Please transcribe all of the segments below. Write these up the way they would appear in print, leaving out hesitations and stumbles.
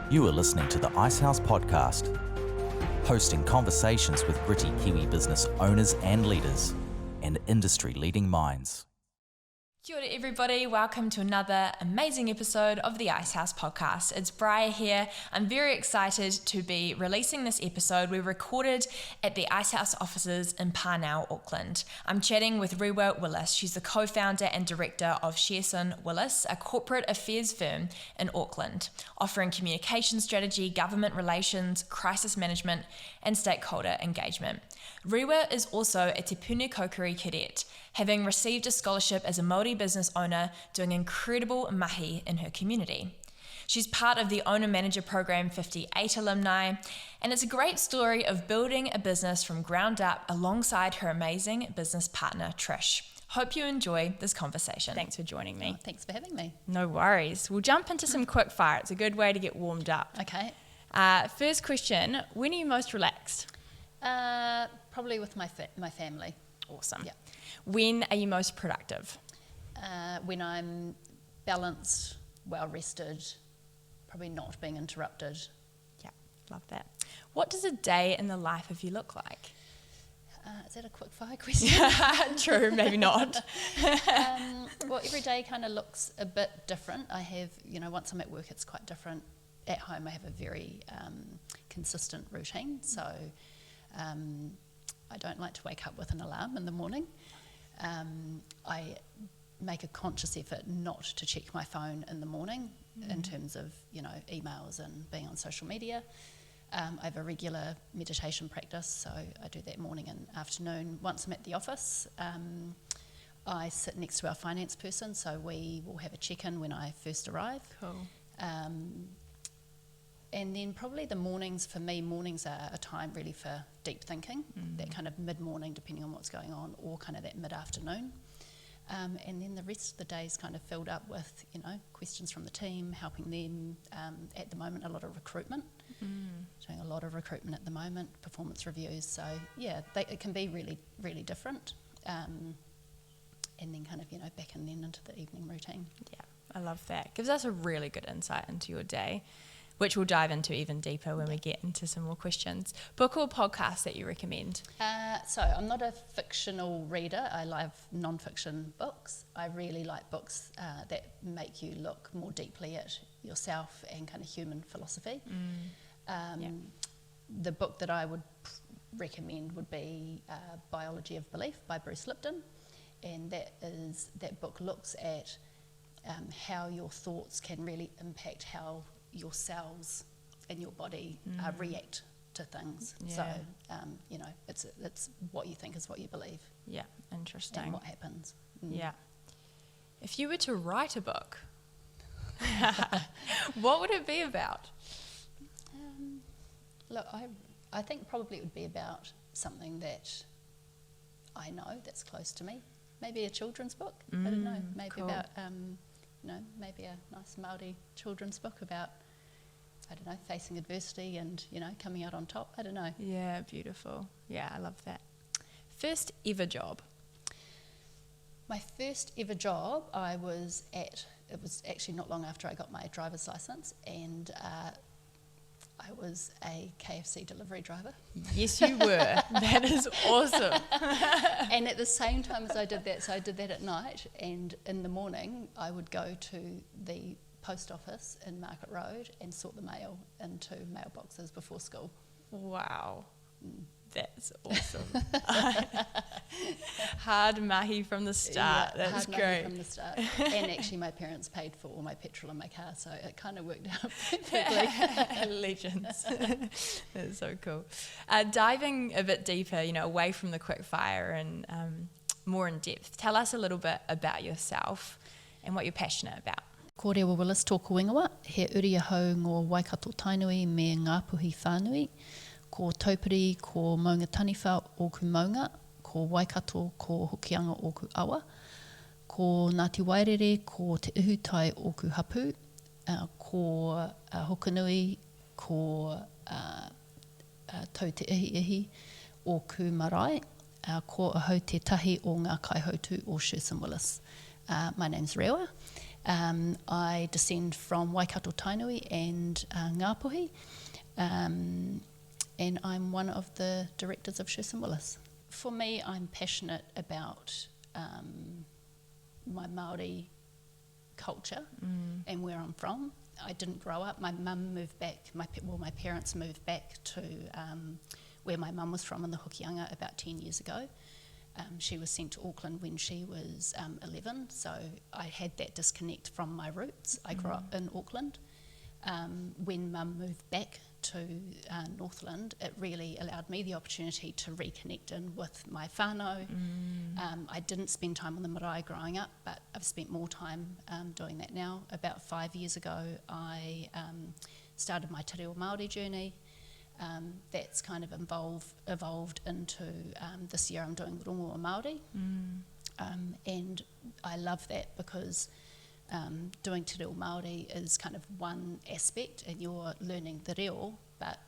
You are listening to the Icehouse Podcast, hosting conversations with gritty Kiwi business owners and leaders and industry-leading minds. Kia ora everybody, welcome to another amazing episode of the Icehouse Podcast. It's Bryar here. I'm very excited to be releasing this episode. We recorded at the Icehouse offices in Parnell, Auckland. I'm chatting with Rewa Willis. She's the co-founder and director of Sherson Willis, a corporate affairs firm in Auckland, offering communication strategy, government relations, crisis management, and stakeholder engagement. Rewa is also a Te Puni Kōkiri cadet, having received a scholarship as a Māori business owner, doing incredible mahi in her community. She's part of the Owner-Manager Program 58 alumni, and it's a great story of building a business from ground up alongside her amazing business partner, Trish. Hope you enjoy this conversation. Thanks for joining me. Oh, thanks for having me. No worries. We'll jump into some quick fire. It's a good way to get warmed up. Okay. First question, when are you most relaxed? Probably with my family. Awesome. Yeah. When are you most productive? When I'm balanced, well rested, probably not being interrupted. Yeah, love that. What does a day in the life of you look like? Is that a quick fire question? True, maybe not. Well, every day kind of looks a bit different. I have, once I'm at work, it's quite different. At home, I have a very consistent routine. So I don't like to wake up with an alarm in the morning. I make a conscious effort not to check my phone in the morning in terms of, emails and being on social media. I have a regular meditation practice, so I do that morning and afternoon. Once I'm at the office, I sit next to our finance person, so we will have a check-in when I first arrive. Cool. And then probably the mornings, for me, mornings are a time really for deep thinking, that kind of mid-morning, depending on what's going on, or kind of that mid-afternoon. And then the rest of the day is kind of filled up with, questions from the team, helping them. At the moment, a lot of recruitment. Doing a lot of recruitment at the moment, performance reviews. So, yeah, it can be really, really different. And then kind of, back and then into the evening routine. Yeah, I love that. Gives us a really good insight into your day, which we'll dive into even deeper when we get into some more questions. Book or podcast that you recommend? So I'm not a fictional reader. I love non-fiction books. I really like books that make you look more deeply at yourself and kind of human philosophy. The book that I would recommend would be Biology of Belief by Bruce Lipton. And that book looks at how your thoughts can really impact how your cells and your body react to things. Yeah. So, it's what you think is what you believe. Yeah, interesting. And what happens. Yeah. If you were to write a book, what would it be about? Look, I think probably it would be about something that I know that's close to me. Maybe a children's book. I don't know. Maybe cool. about maybe a nice Māori children's book about, I don't know, facing adversity and, coming out on top. I don't know. Yeah, beautiful. Yeah, I love that. First ever job? My first ever job, it was actually not long after I got my driver's license, and I was a KFC delivery driver. Yes, you were. That is awesome. And at the same time as I did that, so I did that at night, and in the morning I would go to the post office in Market Road and sort the mail into mailboxes before school. Wow. That's awesome. Hard mahi from the start. Yeah, that's hard great. mahi from the start. And actually my parents paid for all my petrol in my car, so it kind of worked out perfectly. Legends. That's so cool. Diving a bit deeper, away from the quick fire and more in depth, tell us a little bit about yourself and what you're passionate about. Ko Rewa Willis tōku ingoa, he uri ahau ngō Waikato Tainui me Ngāpuhi Whānui, ko Taupiri, ko Maunga Taniwha o ku Maunga, ko Waikato, ko Hokianga o ku Awa, ko Ngāti Wairere, ko Te Uhutai o ku Hapu, ko Hokanui, ko Tau Te Ihi o ku Marae, ko ahau te tahi o ngā kaihautu o Sherson Willis. My name's Rewa, I descend from Waikato Tainui and Ngāpuhi, and I'm one of the directors of Sherson Willis. For me, I'm passionate about my Māori culture and where I'm from. I didn't grow up. My mum moved back, my parents moved back to where my mum was from in the Hokianga about 10 years ago. She was sent to Auckland when she was 11, so I had that disconnect from my roots. I grew up in Auckland. When Mum moved back to Northland, it really allowed me the opportunity to reconnect in with my whānau. I didn't spend time on the marae growing up, but I've spent more time doing that now. About 5 years ago, I started my Te Reo Māori journey. That's kind of evolved into this year I'm doing Rongoa Māori, and I love that because doing Te Reo Māori is kind of one aspect and you're learning the reo, but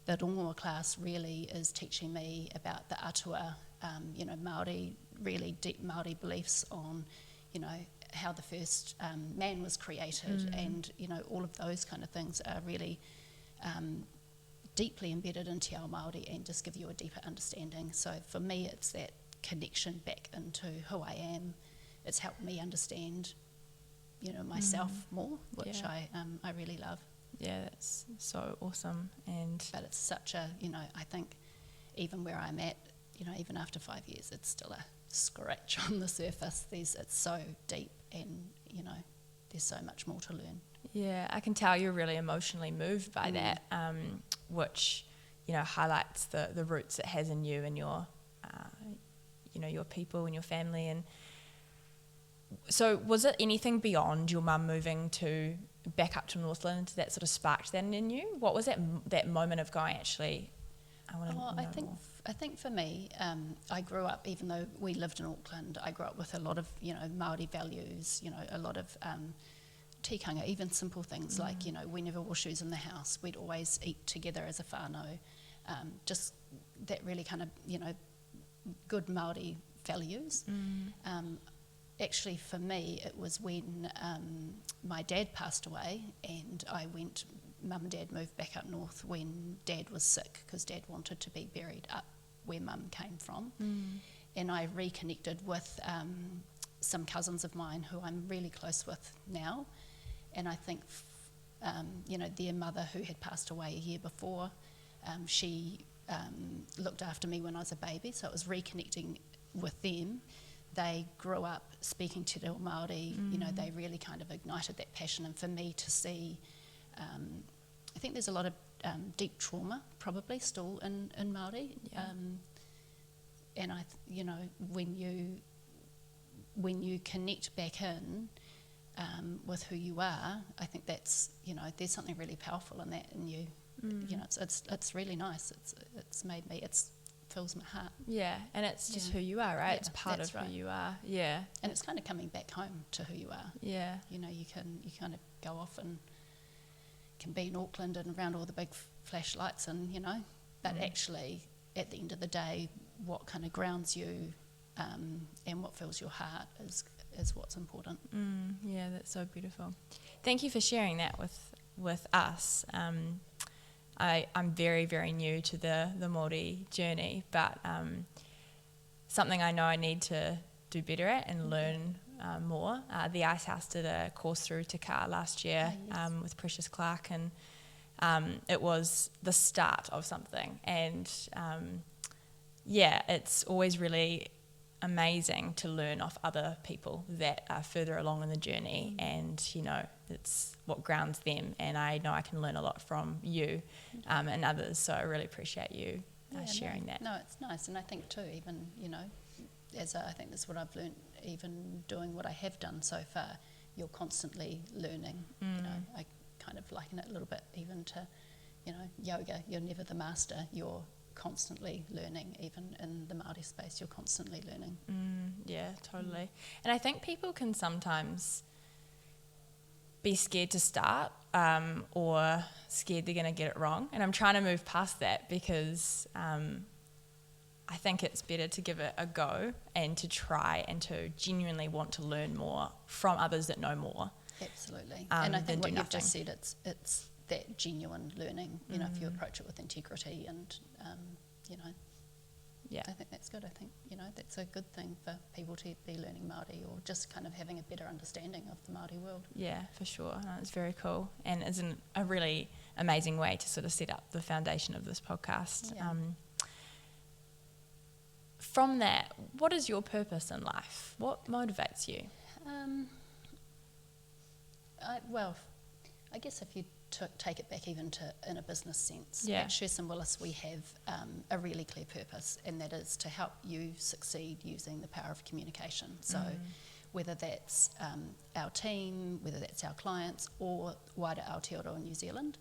the Rongoa class really is teaching me about the atua, Māori, really deep Māori beliefs on, how the first man was created, and, all of those kind of things are really deeply embedded in Te Ao Māori and just give you a deeper understanding. So for me, it's that connection back into who I am. It's helped me understand, myself more, which I really love. Yeah, that's so awesome. But it's such a, I think even where I'm at, even after 5 years, it's still a scratch on the surface. It's so deep, and there's so much more to learn. Yeah, I can tell you're really emotionally moved by that, which, highlights the roots it has in you and your, your people and your family. And so was it anything beyond your mum moving back up to Northland that sort of sparked that in you? What was that moment of going, actually, I want to know more? I think for me, I grew up, even though we lived in Auckland, I grew up with a lot of, Māori values, a lot of tikanga, even simple things like, we never wore shoes in the house. We'd always eat together as a whānau. Just that really kind of, good Māori values. Actually, for me, it was when my dad passed away and Mum and Dad moved back up north when Dad was sick, because Dad wanted to be buried up where Mum came from. And I reconnected with some cousins of mine who I'm really close with now. And I think, their mother, who had passed away a year before, she looked after me when I was a baby, so it was reconnecting with them. They grew up speaking Te Reo Māori, they really kind of ignited that passion. And for me to see, I think there's a lot of deep trauma probably still in Māori. Yeah. And when you connect back in with who you are, I think that's, there's something really powerful in that, and it's really nice. It's made me, it fills my heart. Yeah, and it's just who you are, right? Yeah, it's part of who you are. Yeah. And it's kind of coming back home to who you are. Yeah. You kind of go off and can be in Auckland and around all the big flash lights and, but actually at the end of the day, what kind of grounds you and what fills your heart is what's important. Yeah, that's so beautiful. Thank you for sharing that with us. I'm very, very new to the Māori journey, but something I know I need to do better at and learn more. The Icehouse did a course through Te Kā last year with Precious Clark, and it was the start of something. And it's always really amazing to learn off other people that are further along in the journey, and it's what grounds them, and I know I can learn a lot from you and others, so I really appreciate you sharing that. No, it's nice, and I think too, even I think that's what I've learned, even doing what I have done so far, you're constantly learning. I kind of liken it a little bit even to yoga. You're never the master, you're constantly learning. Even in the Māori space, you're constantly learning. Yeah, totally. And I think people can sometimes be scared to start or scared they're going to get it wrong, and I'm trying to move past that, because I I think it's better to give it a go and to try and to genuinely want to learn more from others that know more. Absolutely. And I think what you've nothing. just said, it's that genuine learning, you know, if you approach it with integrity and, you know, Yeah. I think that's good. I think, you know, that's a good thing for people to be learning Māori or just kind of having a better understanding of the Māori world. Yeah, for sure. No, it's very cool, and it's a really amazing way to sort of set up the foundation of this podcast. Yeah. From that, what is your purpose in life? What motivates you? I guess if you take it back even to in a business sense, Yeah. at Sherson Willis we have a really clear purpose, and that is to help you succeed using the power of communication. So whether that's our team, whether that's our clients, or wider Aotearoa New Zealand,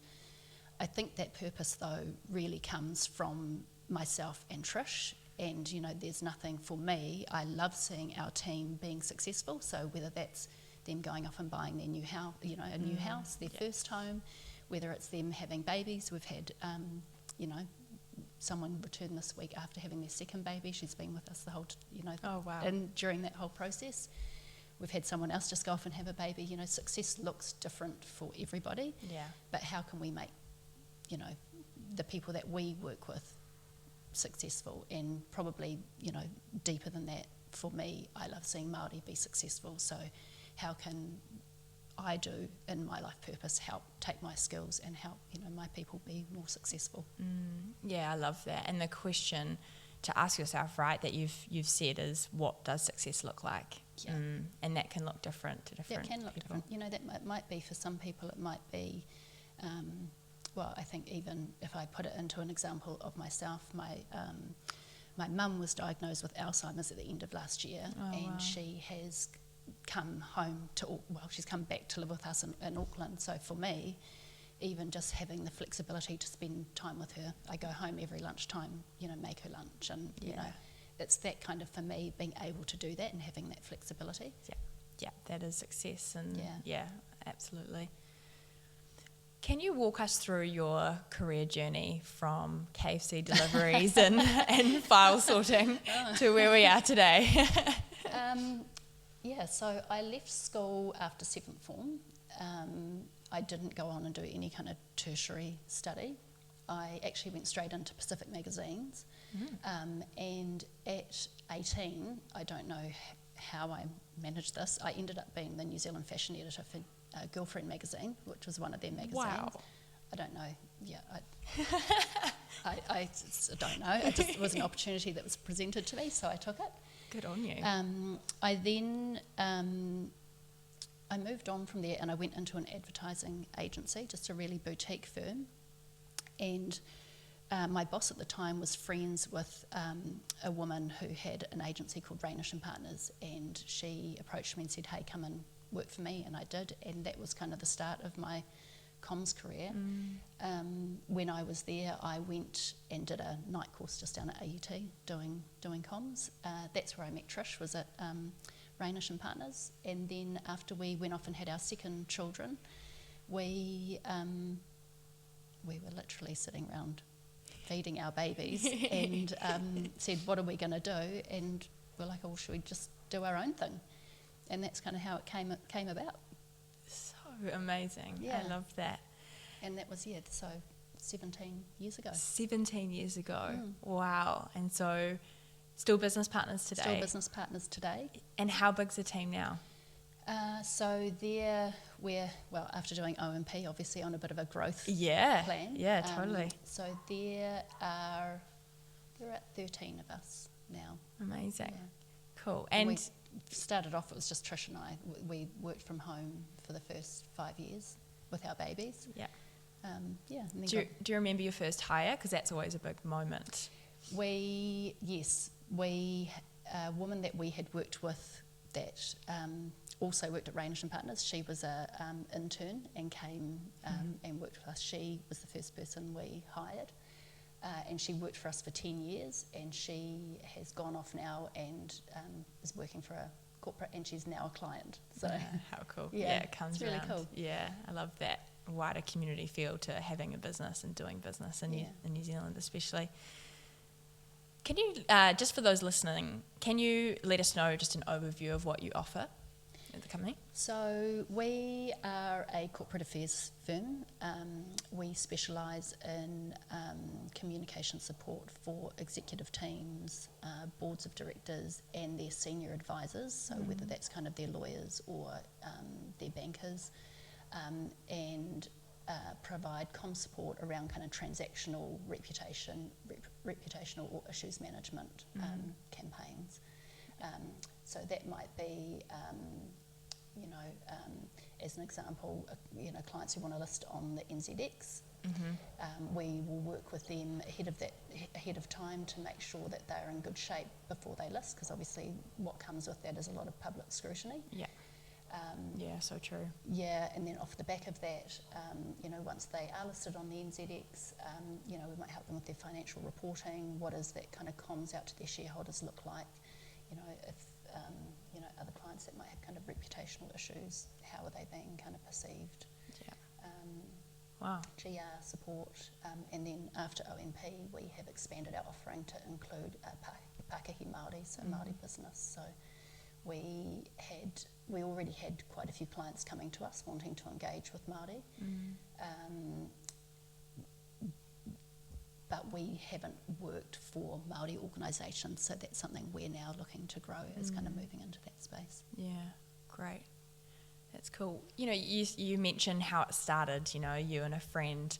I think that purpose though really comes from myself and Trish. And you know, there's nothing for me. I love seeing our team being successful. So whether that's them going off and buying their new house, you know, a new house, their first home, whether it's them having babies. We've had, you know, someone return this week after having their second baby. She's been with us the whole, you know, Oh, wow. and during that whole process. We've had someone else just go off and have a baby. You know, success looks different for everybody. Yeah. But how can we make, you know, the people that we work with successful? And probably, you know, deeper than that, for me, I love seeing Māori be successful. So how can I do in my life purpose help take my skills and help, you know, my people be more successful? Yeah, I love that. And the question to ask yourself, right, that you've said is, what does success look like? Yeah. And that can look different to different That can look people. different. You know, that might be for some people, it might be, well, I think even if I put it into an example of myself, my mum was diagnosed with Alzheimer's at the end of last year, and wow. she has come home she's come back to live with us in Auckland. So for me, even just having the flexibility to spend time with her, I go home every lunchtime, you know, make her lunch, and you know, it's that kind of, for me, being able to do that and having that flexibility. Yeah, that is success. And Yeah. yeah, absolutely. Can you walk us through your career journey from KFC deliveries and file sorting to where we are today? Yeah, so I left school after 7th form. I didn't go on and do any kind of tertiary study. I actually went straight into Pacific magazines. And at 18, I don't know how I managed this, I ended up being the New Zealand fashion editor for Girlfriend magazine, which was one of their magazines. Wow. I don't know. Yeah, I don't know. It was an opportunity that was presented to me, so I took it. Good on you. I then I moved on from there, and I went into an advertising agency, just a really boutique firm. And my boss at the time was friends with a woman who had an agency called Rainish and Partners, and she approached me and said, "Hey, come and work for me," and I did, and that was kind of the start of my comms career. When I was there, I went and did a night course just down at AUT doing comms. That's where I met Trish, was at Rainish and Partners, and then after we went off and had our second children, we were literally sitting around feeding our babies and said, what are we going to do? And we're like, oh, should we just do our own thing? And that's kind of how it came about. So amazing. Yeah. I love that. And that was, so 17 years ago. 17 years ago. Wow. And so still business partners today? Still business partners today. And how big's the team now? So we're after doing OMP, obviously on a bit of a growth plan. Yeah, totally. So there are 13 of us now. Amazing. Yeah. Cool. And we And started off, it was just Trish and I. We worked from home for the first 5 years with our babies. yeah. And then Do you remember your first hire? Because that's always a big moment. a woman that we had worked with that also worked at Rainish and Partners. She was a intern and came and worked with us. She was the first person we hired, and she worked for us for 10 years, and she has gone off now and is working for a corporate, and she's now a client. So How cool. Yeah, It comes it's really around. cool. Yeah, I love that wider community feel to having a business and doing business in New Zealand especially. Can you, just for those listening, can you let us know just an overview of what you offer at the company? So we are a corporate affairs firm. We specialise in communication support for executive teams, boards of directors and their senior advisors, so whether that's kind of their lawyers or their bankers, and provide comm support around kind of transactional reputational or issues management campaigns. So that might be, as an example, clients who want to list on the NZX. We will work with them ahead of time to make sure that they're in good shape before they list, because obviously what comes with that is a lot of public scrutiny. Yeah, so true. Yeah, and then off the back of that, once they are listed on the NZX, we might help them with their financial reporting. What does that kind of comms out to their shareholders look like? If other clients that might have kind of reputational issues, how are they being kind of perceived? Wow. GR support, and then after OMP, we have expanded our offering to include Pākehī Māori, so Māori business. So we already had quite a few clients coming to us wanting to engage with Māori, but we haven't worked for Māori organisations, so that's something we're now looking to grow, is kind of moving into that space. Yeah, great. That's cool. You mentioned how it started, you and a friend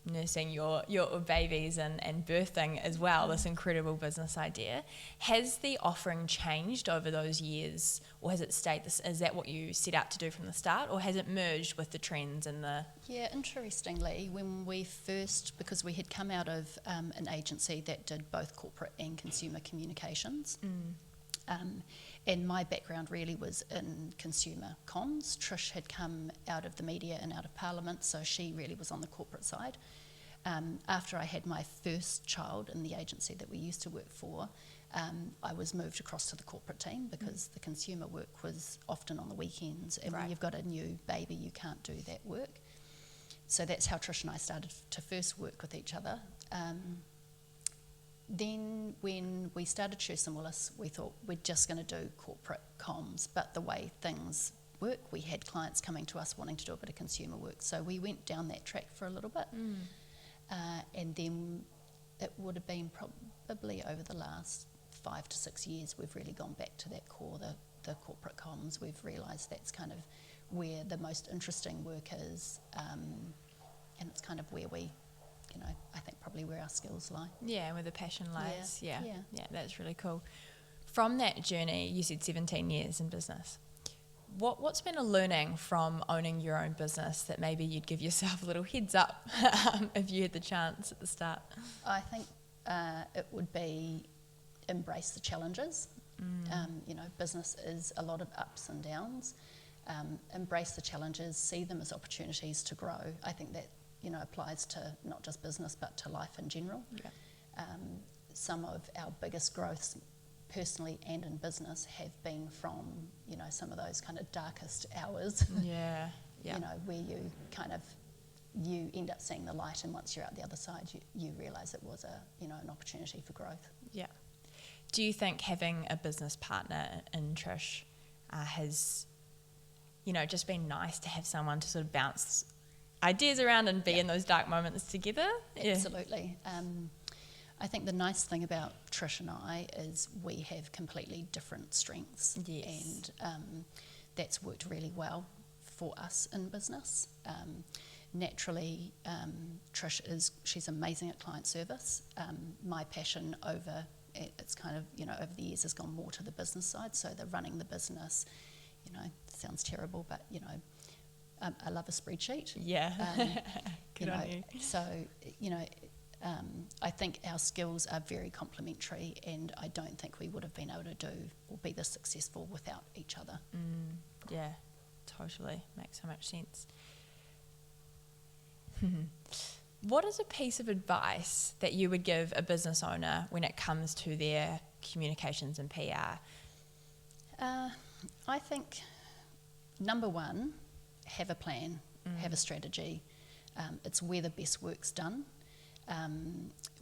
nursing your babies and birthing as well, this incredible business idea. Has the offering changed over those years, or has it stayed this? Is that what you set out to do from the start, or has it merged with the trends and the... Yeah, interestingly, when we first, because we had come out of an agency that did both corporate and consumer communications, and my background really was in consumer comms. Trish had come out of the media and out of Parliament, so she really was on the corporate side. After I had my first child in the agency that we used to work for, I was moved across to the corporate team because the consumer work was often on the weekends, and when you've got a new baby, you can't do that work. So that's how Trish and I started to first work with each other. Then when we started Sherson Willis, we thought we're just going to do corporate comms, but the way things work, we had clients coming to us wanting to do a bit of consumer work. So we went down that track for a little bit, and then it would have been probably over the last 5 to 6 years we've really gone back to that core, the corporate comms. We've realised that's kind of where the most interesting work is, and it's kind of where we... I think probably where our skills lie. Yeah, where the passion lies. Yeah, that's really cool. From that journey, you said 17 years in business. What's been a learning from owning your own business that maybe you'd give yourself a little heads up if you had the chance at the start? I think it would be embrace the challenges. Business is a lot of ups and downs. Embrace the challenges, see them as opportunities to grow. I think that applies to not just business but to life in general. Some of our biggest growths personally and in business have been from some of those kind of darkest hours. Where you kind of you end up seeing the light, and once you're out the other side you realise it was an opportunity for growth. Do you think having a business partner in Trish has just been nice to have someone to sort of bounce ideas around and be in those dark moments together? Absolutely. I think the nice thing about Trish and I is we have completely different strengths, and that's worked really well for us in business. Naturally, Trish she's amazing at client service. My passion over the years has gone more to the business side, so the running the business, sounds terrible, but I love a spreadsheet. Good on you. So, I think our skills are very complementary, and I don't think we would have been able to do or be this successful without each other. Yeah, totally. Makes so much sense. What is a piece of advice that you would give a business owner when it comes to their communications and PR? I think, number one, have a plan, have a strategy. It's where the best work's done.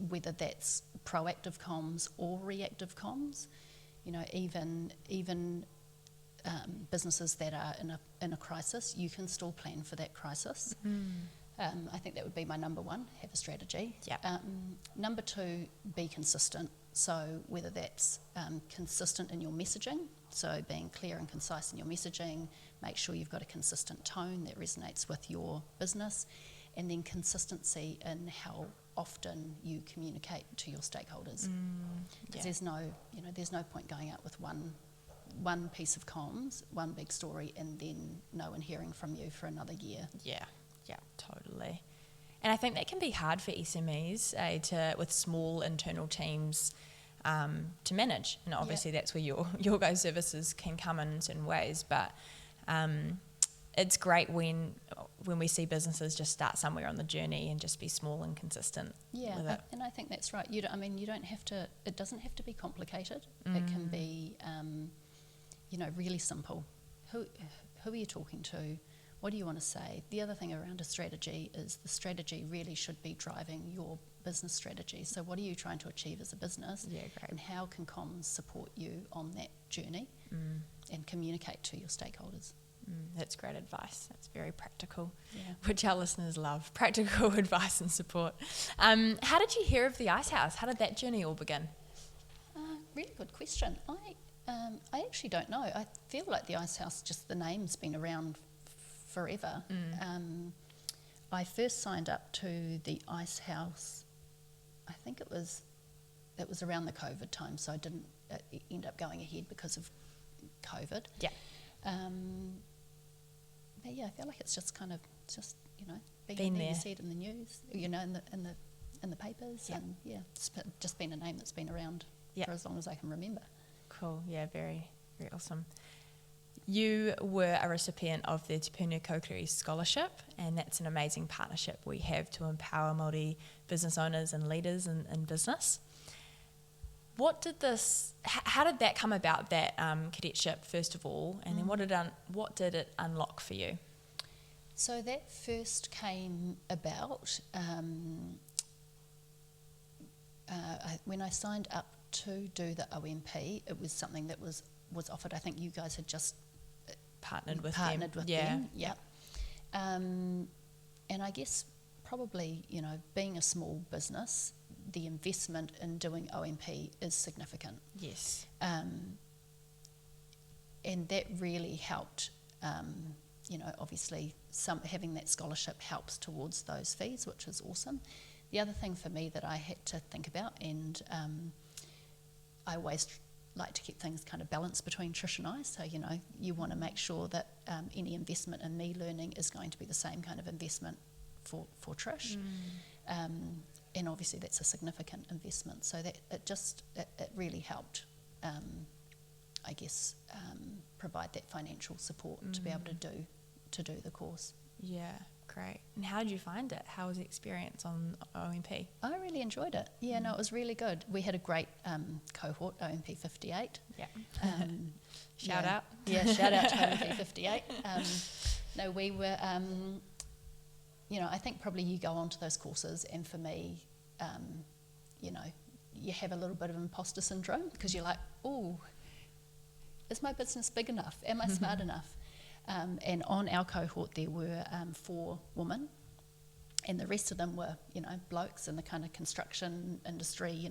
whether that's proactive comms or reactive comms. You know, even businesses that are in a crisis, you can still plan for that crisis. I think that would be my number one, have a strategy. Number two, be consistent. So whether that's consistent in your messaging, so being clear and concise in your messaging, make sure you've got a consistent tone that resonates with your business, and then consistency in how often you communicate to your stakeholders. Because there's no point going out with one piece of comms, one big story, and then no one hearing from you for another year. Yeah, totally. And I think that can be hard for SMEs with small internal teams to manage. And obviously that's where your guys' services can come in certain ways. But it's great when we see businesses just start somewhere on the journey and just be small and consistent with it. And I think that's right. You don't have to. It doesn't have to be complicated. It can be, really simple. Who are you talking to? What do you want to say? The other thing around a strategy is the strategy really should be driving your business strategy. So what are you trying to achieve as a business? Yeah, great. And how can comms support you on that journey and communicate to your stakeholders? That's great advice. That's very practical, Yeah. which our listeners love. Practical advice and support. How did you hear of the Icehouse? How did that journey all begin? Really good question. I actually don't know. I feel like the Icehouse, just the name's been around forever. I first signed up to the Icehouse, I think it was around the COVID time, so I didn't end up going ahead because of COVID. Yeah. But yeah, I feel like it's just being Been there. there. You see it in the news, in the papers, and it's just been a name that's been around for as long as I can remember. Cool. Yeah, very, very awesome. You were a recipient of the Te Puni Kōkiri scholarship, and that's an amazing partnership we have to empower Māori business owners and leaders in business. How did that come about, that cadetship, first of all, and then what did it unlock for you? So that first came about when I signed up to do the OMP. It was something that was offered. I think you guys had just Partnered with them. Yeah. And I guess probably, being a small business, the investment in doing OMP is significant. Yes. And that really helped, obviously having that scholarship helps towards those fees, which is awesome. The other thing for me that I had to think about, and I always like to keep things kind of balanced between Trish and I, so you want to make sure that any investment in me learning is going to be the same kind of investment for Trish. And obviously that's a significant investment, so that it really helped provide that financial support to be able to do the course. Yeah, great. And how did you find it? How was the experience on OMP? I really enjoyed it. Yeah, no, it was really good. We had a great cohort, OMP 58. Yeah. Shout out. Yeah, shout out to OMP 58. No, we were, I think probably you go onto those courses, and for me, you have a little bit of imposter syndrome because you're like, oh, is my business big enough? Am I smart enough? And on our cohort there were 4 women, and the rest of them were, blokes in the kind of construction industry,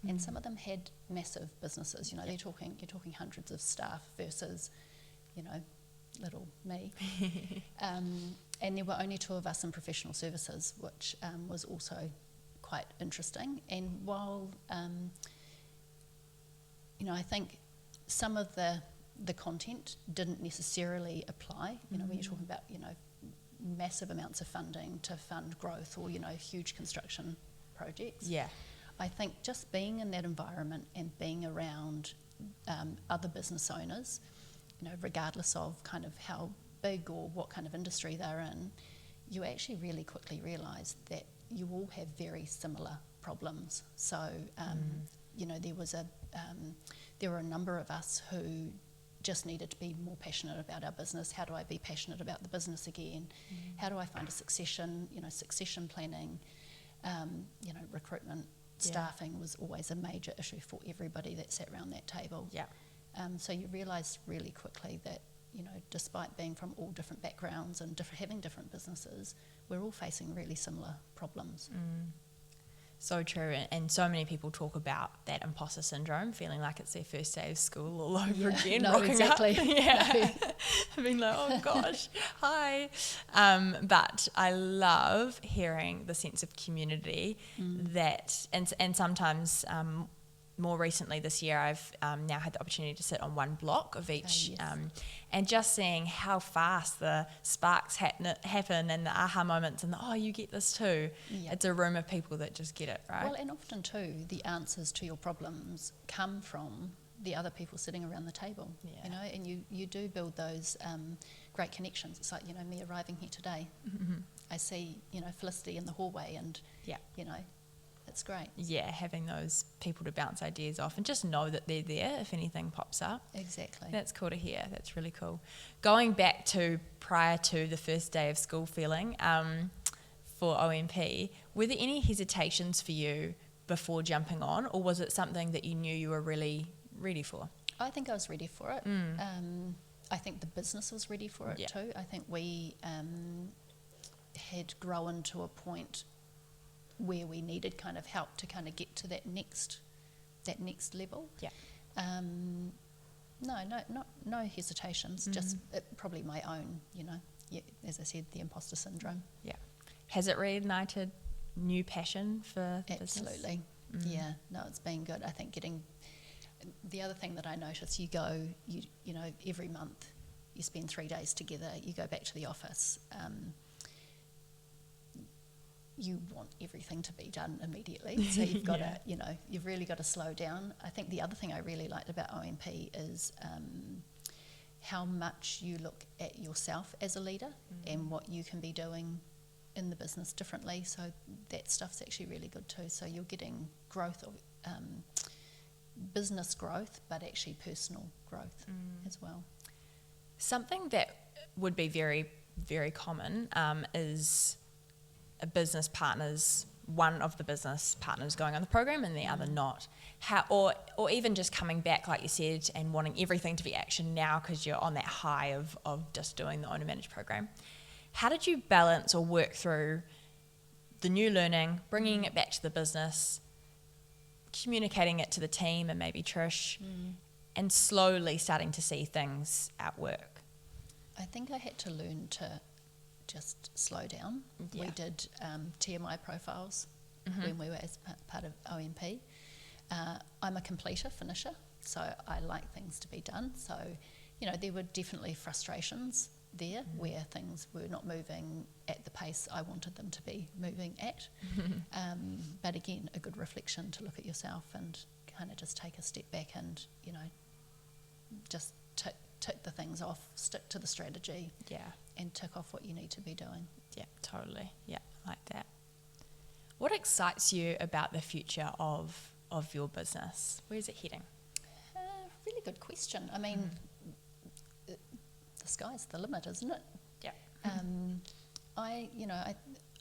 and some of them had massive businesses, you're talking hundreds of staff versus, little me. And there were only 2 of us in professional services, which was also quite interesting. And while, I think some of the content didn't necessarily apply, when you're talking about, massive amounts of funding to fund growth or, huge construction projects. Yeah. I think just being in that environment and being around other business owners, regardless of kind of how big or what kind of industry they're in, you actually really quickly realise that you all have very similar problems. So, there were a number of us who just needed to be more passionate about our business. How do I be passionate about the business again? How do I find a succession planning? Recruitment, staffing was always a major issue for everybody that sat around that table. Yeah. So you realise really quickly that, despite being from all different backgrounds and having different businesses, we're all facing really similar problems. So true, and so many people talk about that imposter syndrome, feeling like it's their first day of school all over again. No, rocking exactly. Up. Yeah, being like, oh gosh, hi. But I love hearing the sense of community that, and sometimes more recently this year, I've now had the opportunity to sit on one block of each, and just seeing how fast the sparks happen and the aha moments and you get this too. Yeah. It's a room of people that just get it, right? Well, and often too, the answers to your problems come from the other people sitting around the table, and you do build those great connections. It's like, me arriving here today, I see, Felicity in the hallway and, it's great. Yeah, having those people to bounce ideas off and just know that they're there if anything pops up. Exactly. That's cool to hear. That's really cool. Going back to prior to the first day of school feeling for OMP, were there any hesitations for you before jumping on, or was it something that you knew you were really ready for? I think I was ready for it. I think the business was ready for it too. I think we had grown to a point where we needed kind of help to kind of get to that next level. Yeah. No hesitations. Just probably my own. As I said, the imposter syndrome. Yeah. Has it reignited new passion for business? Absolutely. Yeah. No, it's been good. I think the other thing that I notice, you every month you spend 3 days together. You go back to the office. You want everything to be done immediately, so you've got to, you've really got to slow down. I think the other thing I really liked about OMP is how much you look at yourself as a leader and what you can be doing in the business differently. So that stuff's actually really good too. So you're getting growth of business growth, but actually personal growth as well. Something that would be very, very common is one of the business partners going on the program and the other not. Or even just coming back, like you said, and wanting everything to be action now because you're on that high of just doing the owner managed program. How did you balance or work through the new learning, bringing it back to the business, communicating it to the team and maybe Trish, and slowly starting to see things at work? I think I had to learn to just slow down. We did TMI profiles when we were as part of OMP. I'm a completer, finisher, so I like things to be done. So, there were definitely frustrations there where things were not moving at the pace I wanted them to be moving at. But again, a good reflection to look at yourself and kind of just take a step back and, just tick the things off, stick to the strategy, and tick off what you need to be doing. Yeah, totally. Yeah, like that. What excites you about the future of your business? Where is it heading? Really good question. I mean, the sky's the limit, isn't it? Yeah. I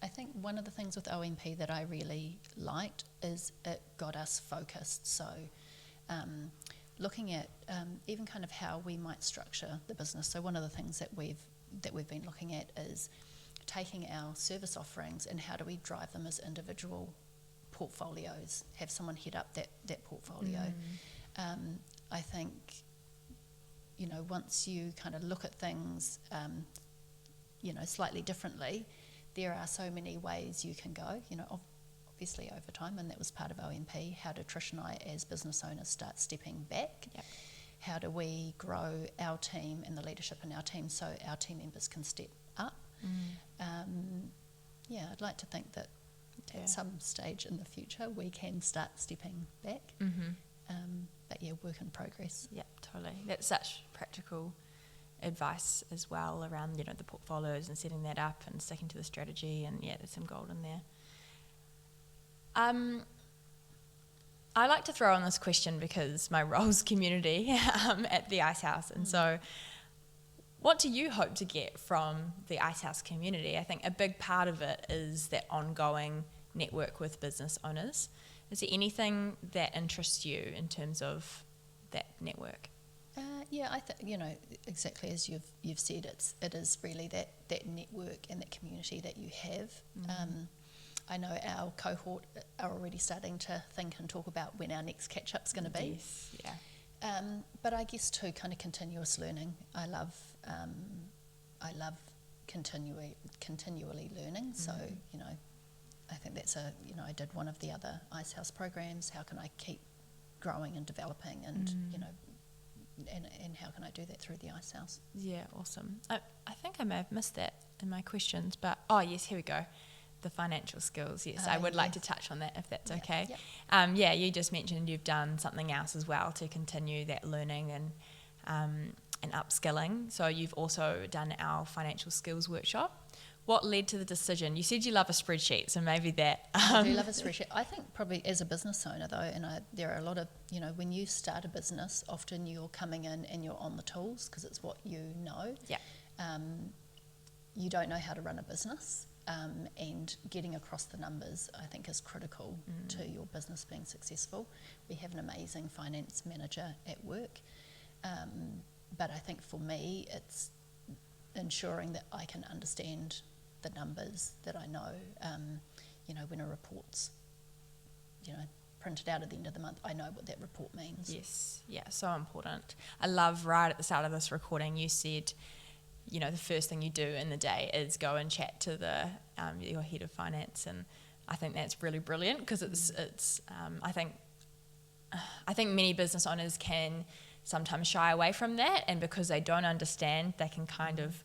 think one of the things with OMP that I really liked is it got us focused. So, looking at even kind of how we might structure the business. So one of the things that we've been looking at is taking our service offerings and how do we drive them as individual portfolios, have someone head up that portfolio. I think, once you kind of look at things, slightly differently, there are so many ways you can go, obviously over time, and that was part of OMP. How do Trish and I as business owners start stepping back? Yep. How do we grow our team and the leadership in our team so our team members can step up? I'd like to think that at some stage in the future we can start stepping back. But work in progress. Yeah, totally. That's such practical advice as well around, the portfolios and setting that up and sticking to the strategy, and there's some gold in there. I like to throw on this question because my role's community at the Icehouse, and so what do you hope to get from the Icehouse community? I think a big part of it is that ongoing network with business owners. Is there anything that interests you in terms of that network? Yeah, I think, you know, exactly as you've said, it is really that network and that community that you have. I know our cohort are already starting to think and talk about when our next catch-up's going to be. Yes, yeah. But I guess too, kind of continuous learning. I love continually learning. So, you know, I think that's I did one of the other Icehouse programs. How can I keep growing and developing, and you know, and how can I do that through the Icehouse? Yeah, awesome. I think I may have missed that in my questions, but yes, here we go. The financial skills. Yes, I would like to touch on that if that's okay. Yeah. You just mentioned you've done something else as well to continue that learning and upskilling. So you've also done our financial skills workshop. What led to the decision? You said you love a spreadsheet, so maybe that. I do love a spreadsheet. I think probably as a business owner though, and there are a lot of, you know, when you start a business, often you're coming in and you're on the tools because it's what you know. Yeah. You don't know how to run a business, and getting across the numbers, I think, is critical to your business being successful. We have an amazing finance manager at work, but I think for me, it's ensuring that I can understand the numbers that I know. You know, when a report's, you know, printed out at the end of the month, I know what that report means. Yes, yeah, so important. I love right at the start of this recording, you said, you know, the first thing you do in the day is go and chat to your head of finance, and I think that's really brilliant because it's I think many business owners can sometimes shy away from that, and because they don't understand, they can kind of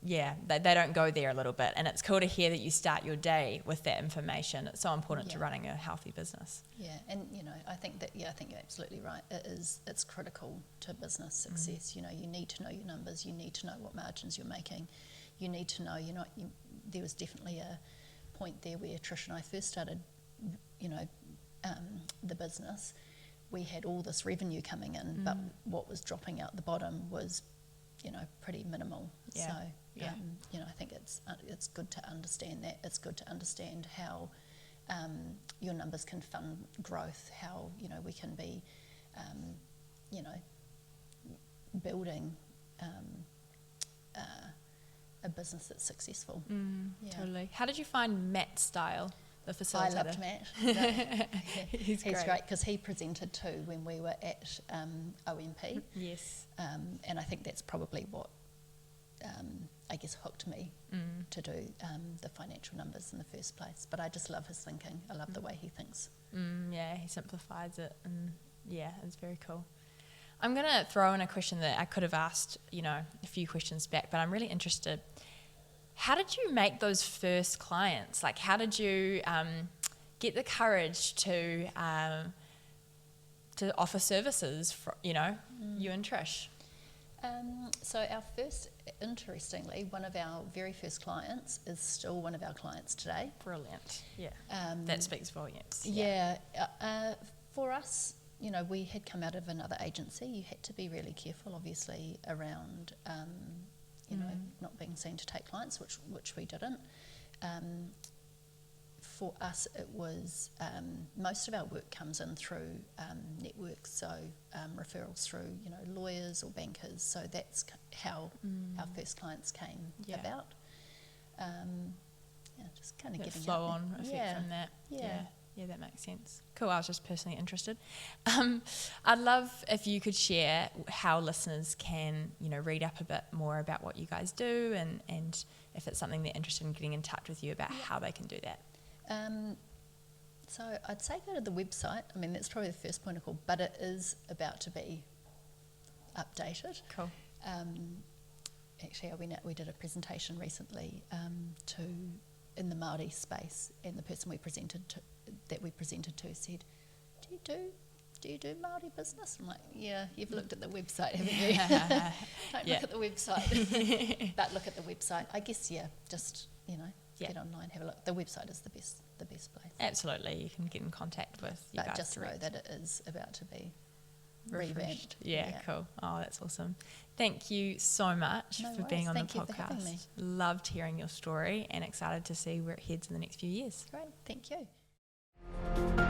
they don't go there a little bit, and it's cool to hear that you start your day with that information. It's so important to running a healthy business. Yeah, and you know, I think you're absolutely right. It's critical to business success. You know, you need to know your numbers. You need to know what margins you're making. You need to know there was definitely a point there where Trish and I first started, you know, the business. We had all this revenue coming in, but what was dropping out the bottom was, you know, pretty minimal. Yeah. So, you know, I think it's good to understand that. It's good to understand how your numbers can fund growth, how, you know, we can be, you know, building a business that's successful. Totally. How did you find Matt's style? The facilitator. I loved Matt. He's great because he presented too when we were at OMP. Yes. And I think that's probably what I guess hooked me to do the financial numbers in the first place. But I just love his thinking. I love the way he thinks. Yeah, he simplifies it, and yeah, it's very cool. I'm going to throw in a question that I could have asked, you know, a few questions back, but I'm really interested. How did you make those first clients? Like, how did you get the courage to offer services for, you know, you and Trish? So our first, interestingly, one of our very first clients is still one of our clients today. Brilliant. Yeah. That speaks volumes. Yeah. For us, you know, we had come out of another agency. You had to be really careful, obviously, around, you know, not being seen to take clients, which we didn't. For us, it was most of our work comes in through networks, so referrals through, you know, lawyers or bankers. So that's how our first clients came about. Just kind of getting flow on effect from that. Yeah, that makes sense. Cool. I was just personally interested. I'd love if you could share how listeners can, you know, read up a bit more about what you guys do, and if it's something they're interested in getting in touch with you about, how they can do that. So I'd say go to the website. I mean, that's probably the first point of call, but it is about to be updated. Cool. Actually, we did a presentation recently in the Māori space, and the person we presented to said, do you do Māori business? I'm like, yeah, you've looked at the website, haven't you? Don't look at the website, but look at the website. I guess, just, you know, get online, have a look. The website is the best place. Absolutely, you can get in contact with you guys just direct. know that it is about to be revamped. Yeah, cool. Oh, that's awesome. Thank you so much for being on the podcast. Thank you for having me. Loved hearing your story and excited to see where it heads in the next few years. Great, thank you.